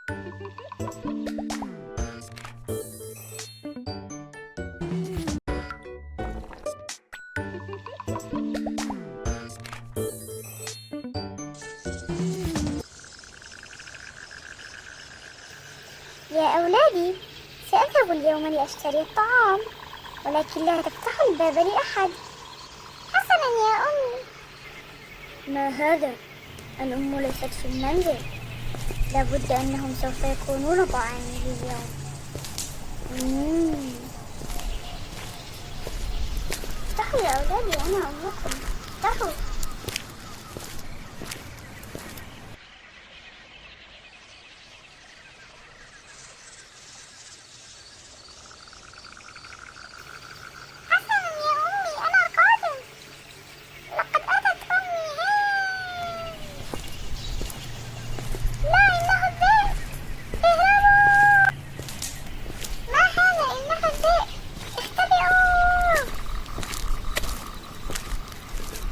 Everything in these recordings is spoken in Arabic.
يا أولادي، سأذهب اليوم لأشتري الطعام، ولكن لا تفتح الباب لأحد. حسنا يا أمي. ما هذا؟ الأم ليست في المنزل. لابد أنهم سوف يكونون طاعمي اليوم. افتحوا يا أولادي، أنا أمكم. افتحوا.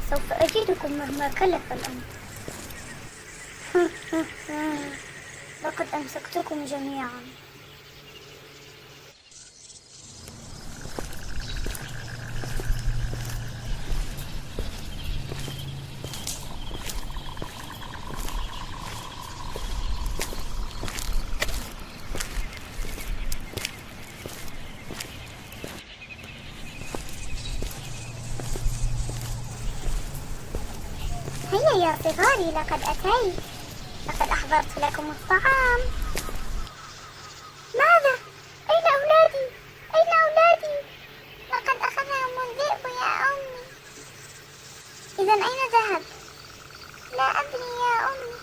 سوف أجدكم مهما كلف الأمر. لقد أمسكتكم جميعا. هيا يا صغاري، لقد أتيت. لقد أحضرت لكم الطعام. ماذا؟ أين أولادي؟ أين أولادي؟ لقد أخذهم الذئب يا أمي. إذا أين ذهب؟ لا أدري يا أمي.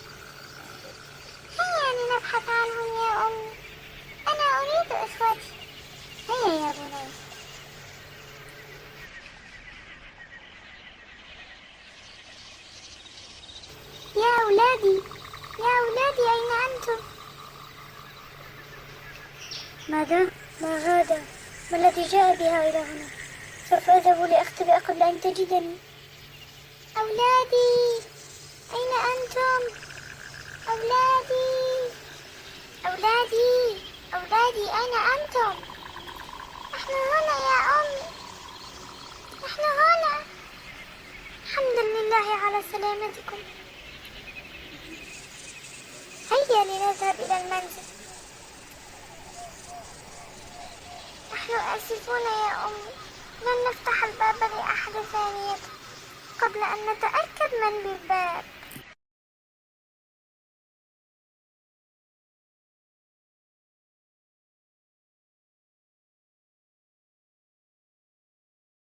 هيا لنبحث عنهم يا أمي. أنا أريد إخوتي. هيا يا بني. يا أولادي، يا أولادي، أين أنتم؟ ماذا؟ ما هذا؟ ما الذي جاء بها إلى هنا؟ سوف أذهب لأختبئ قبل أن تجدني. أولادي، أين أنتم؟ أولادي، أولادي، أولادي، أين أنتم؟ نحن هنا يا أمي، نحن هنا. الحمد لله على سلامتكم. هيا لنذهب إلى المنزل. نحن آسفون يا أمي، لن نفتح الباب لأحد ثانية قبل أن نتأكد من بالباب.